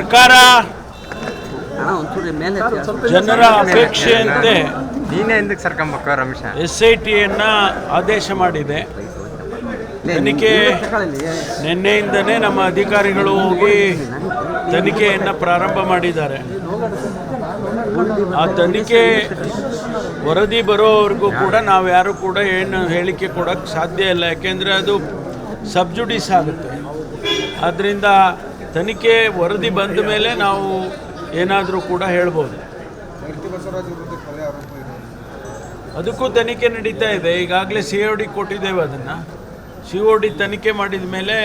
ಸರ್ಕಾರ ಜನರ ಅಪೇಕ್ಷೆಯಂತೆ SITಯನ್ನ ಆದೇಶ ಮಾಡಿದೆ. ತನಿಖೆ ನಿನ್ನೆಯಿಂದನೇ ನಮ್ಮ ಅಧಿಕಾರಿಗಳು ಹೋಗಿ ತನಿಖೆಯನ್ನು ಪ್ರಾರಂಭ ಮಾಡಿದ್ದಾರೆ. ಆ ತನಿಖೆ ವರದಿ ಬರೋವರೆಗೂ ಕೂಡ ನಾವು ಯಾರು ಕೂಡ ಏನು ಹೇಳಿಕೆ ಕೊಡೋಕ್ಕೆ ಸಾಧ್ಯ ಇಲ್ಲ, ಯಾಕೆಂದರೆ ಅದು ಸಬ್ಜುಡಿಸ್ ಆಗುತ್ತೆ. ಆದ್ದರಿಂದ ತನಿಖೆ ವರದಿ ಬಂದ ಮೇಲೆ ನಾವು ಏನಾದರೂ ಕೂಡ ಹೇಳ್ಬೋದು. ಅದಕ್ಕೂ ತನಿಖೆ ನಡೀತಾ ಇದೆ. ಈಗಾಗಲೇ COD ಕೊಟ್ಟಿದ್ದೇವೆ. ಅದನ್ನು COD ತನಿಖೆ ಮಾಡಿದ ಮೇಲೆ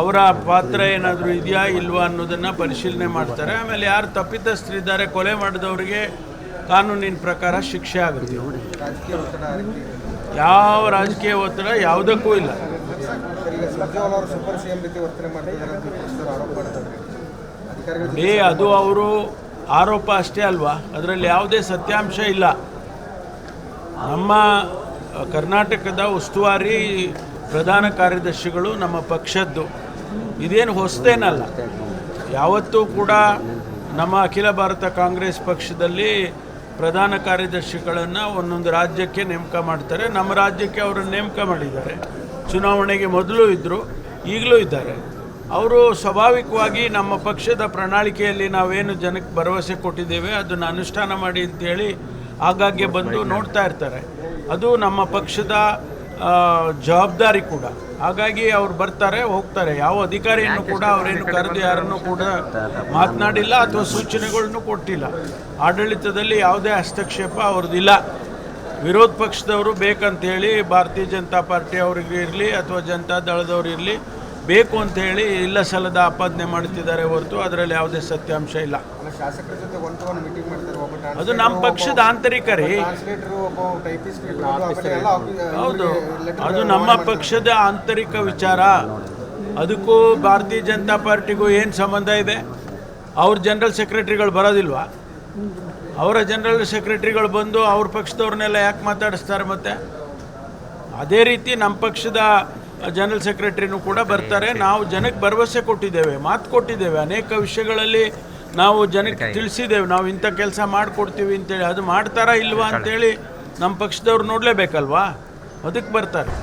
ಅವರ ಪಾತ್ರ ಏನಾದರೂ ಇದೆಯಾ ಇಲ್ವಾ ಅನ್ನೋದನ್ನು ಪರಿಶೀಲನೆ ಮಾಡ್ತಾರೆ. ಆಮೇಲೆ ಯಾರು ತಪ್ಪಿತಸ್ಥರಿದ್ದಾರೆ, ಕೊಲೆ ಮಾಡಿದವರಿಗೆ ಕಾನೂನಿನ ಪ್ರಕಾರ ಶಿಕ್ಷೆ ಆಗುತ್ತೆ. ಯಾವ ರಾಜಕೀಯ ಒತ್ತಡ ಯಾವುದಕ್ಕೂ ಇಲ್ಲ. ಅದು ಅವರು ಆರೋಪ ಅಷ್ಟೇ ಅಲ್ವಾ, ಅದರಲ್ಲಿ ಯಾವುದೇ ಸತ್ಯಾಂಶ ಇಲ್ಲ. ನಮ್ಮ ಕರ್ನಾಟಕದ ಉಸ್ತುವಾರಿ ಪ್ರಧಾನ ಕಾರ್ಯದರ್ಶಿಗಳು ನಮ್ಮ ಪಕ್ಷದ್ದು, ಇದೇನು ಹೊಸದೇನಲ್ಲ. ಯಾವತ್ತೂ ಕೂಡ ನಮ್ಮ ಅಖಿಲ ಭಾರತ ಕಾಂಗ್ರೆಸ್ ಪಕ್ಷದಲ್ಲಿ ಪ್ರಧಾನ ಕಾರ್ಯದರ್ಶಿಗಳನ್ನು ಒಂದೊಂದು ರಾಜ್ಯಕ್ಕೆ ನೇಮಕ ಮಾಡ್ತಾರೆ. ನಮ್ಮ ರಾಜ್ಯಕ್ಕೆ ಅವರನ್ನು ನೇಮಕ ಮಾಡಿದ್ದಾರೆ. ಚುನಾವಣೆಗೆ ಮೊದಲು ಇದ್ದರು, ಈಗಲೂ ಇದ್ದಾರೆ. ಅವರು ಸ್ವಾಭಾವಿಕವಾಗಿ ನಮ್ಮ ಪಕ್ಷದ ಪ್ರಣಾಳಿಕೆಯಲ್ಲಿ ನಾವೇನು ಜನಕ್ಕೆ ಭರವಸೆ ಕೊಟ್ಟಿದ್ದೇವೆ ಅದನ್ನು ಅನುಷ್ಠಾನ ಮಾಡಿ ಅಂತೇಳಿ ಆಗಾಗ್ಗೆ ಬಂದು ನೋಡ್ತಾ ಇರ್ತಾರೆ. ಅದು ನಮ್ಮ ಪಕ್ಷದ ಜವಾಬ್ದಾರಿ ಕೂಡ. ಹಾಗಾಗಿ ಅವ್ರು ಬರ್ತಾರೆ, ಹೋಗ್ತಾರೆ. ಯಾವ ಅಧಿಕಾರಿಯನ್ನು ಕೂಡ ಅವರೇನು ಕರೆದು ಯಾರನ್ನು ಕೂಡ ಮಾತನಾಡಿಲ್ಲ ಅಥವಾ ಸೂಚನೆಗಳನ್ನು ಕೊಟ್ಟಿಲ್ಲ. ಆಡಳಿತದಲ್ಲಿ ಯಾವುದೇ ಹಸ್ತಕ್ಷೇಪ ಅವ್ರದ್ದಿಲ್ಲ. ವಿರೋಧ ಪಕ್ಷದವರು ಬೇಕಂತೇಳಿ ಭಾರತೀಯ ಜನತಾ ಪಾರ್ಟಿ ಅವ್ರಿಗೆ ಇರಲಿ ಅಥವಾ ಜನತಾ ದಳದವ್ರು ಇರಲಿ ಬೇಕು ಅಂಥೇಳಿ ಇಲ್ಲ ಸಲ್ಲದ ಆಪಾದನೆ ಮಾಡ್ತಿದ್ದಾರೆ ಹೊರತು ಅದರಲ್ಲಿ ಯಾವುದೇ ಸತ್ಯಾಂಶ ಇಲ್ಲ. ಅದು ನಮ್ಮ ಪಕ್ಷದ ಆಂತರಿಕ ರೀ. ಹೌದು, ಅದು ನಮ್ಮ ಪಕ್ಷದ ಆಂತರಿಕ ವಿಚಾರ. ಅದಕ್ಕೂ ಭಾರತೀಯ ಜನತಾ ಪಾರ್ಟಿಗೂ ಏನು ಸಂಬಂಧ ಇದೆ? ಅವ್ರ ಜನರಲ್ ಸೆಕ್ರೆಟರಿಗಳು ಬರೋದಿಲ್ವಾ? ಅವರ ಜನರಲ್ ಸೆಕ್ರೆಟರಿಗಳು ಬಂದು ಅವ್ರ ಪಕ್ಷದವ್ರನ್ನೆಲ್ಲ ಯಾಕೆ ಮಾತಾಡಿಸ್ತಾರೆ? ಮತ್ತೆ ಅದೇ ರೀತಿ ನಮ್ಮ ಪಕ್ಷದ ಜನರಲ್ ಸೆಕ್ರೆಟರಿನೂ ಕೂಡ ಬರ್ತಾರೆ. ನಾವು ಜನಕ್ಕೆ ಭರವಸೆ ಕೊಟ್ಟಿದ್ದೇವೆ, ಮಾತು ಕೊಟ್ಟಿದ್ದೇವೆ. ಅನೇಕ ವಿಷಯಗಳಲ್ಲಿ ನಾವು ಜನಕ್ಕೆ ತಿಳಿಸಿದ್ದೇವೆ, ನಾವು ಇಂಥ ಕೆಲಸ ಮಾಡಿಕೊಡ್ತೀವಿ ಅಂತೇಳಿ. ಅದು ಮಾಡ್ತಾರಾ ಇಲ್ವಾ ಅಂತೇಳಿ ನಮ್ಮ ಪಕ್ಷದವ್ರು ನೋಡಲೇಬೇಕಲ್ವಾ, ಅದಕ್ಕೆ ಬರ್ತಾರೆ.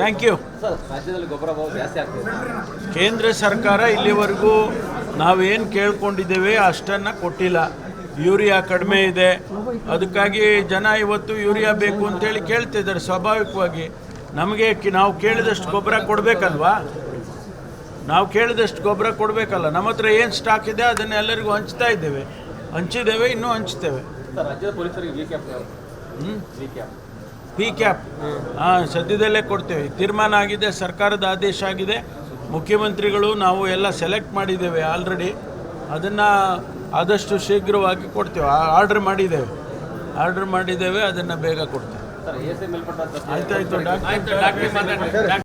Thank you. ಕೇಂದ್ರ ಸರ್ಕಾರ ಇಲ್ಲಿವರೆಗೂ ನಾವೇನು ಕೇಳ್ಕೊಂಡಿದ್ದೇವೆ ಅಷ್ಟನ್ನು ಕೊಟ್ಟಿಲ್ಲ. ಯೂರಿಯಾ ಕಡಿಮೆ ಇದೆ, ಅದಕ್ಕಾಗಿ ಜನ ಇವತ್ತು ಯೂರಿಯಾ ಬೇಕು ಅಂತೇಳಿ ಕೇಳ್ತಿದ್ದಾರೆ. ಸ್ವಾಭಾವಿಕವಾಗಿ ನಮಗೆ ನಾವು ಕೇಳಿದಷ್ಟು ಗೊಬ್ಬರ ಕೊಡಬೇಕಲ್ವಾ? ನಾವು ಕೇಳಿದಷ್ಟು ಗೊಬ್ಬರ ಕೊಡಬೇಕಲ್ಲ. ನಮ್ಮ ಹತ್ರ ಏನು ಸ್ಟಾಕ್ ಇದೆ ಅದನ್ನು ಎಲ್ಲರಿಗೂ ಹಂಚಿದ್ದೇವೆ, ಇನ್ನೂ ಹಂಚ್ತೇವೆ. PCAP ಸದ್ಯದಲ್ಲೇ ಕೊಡ್ತೇವೆ. ತೀರ್ಮಾನ ಆಗಿದೆ, ಸರ್ಕಾರದ ಆದೇಶ ಆಗಿದೆ. ಮುಖ್ಯಮಂತ್ರಿಗಳು ನಾವು ಎಲ್ಲ ಸೆಲೆಕ್ಟ್ ಮಾಡಿದ್ದೇವೆ ಆಲ್ರೆಡಿ. ಅದನ್ನು ಆದಷ್ಟು ಶೀಘ್ರವಾಗಿ ಕೊಡ್ತೇವೆ. ಆರ್ಡರ್ ಮಾಡಿದ್ದೇವೆ, ಅದನ್ನು ಬೇಗ ಕೊಡ್ತೇವೆ. ಆಯ್ತಾಯ್ತು ಡಾಕ್ಟರ್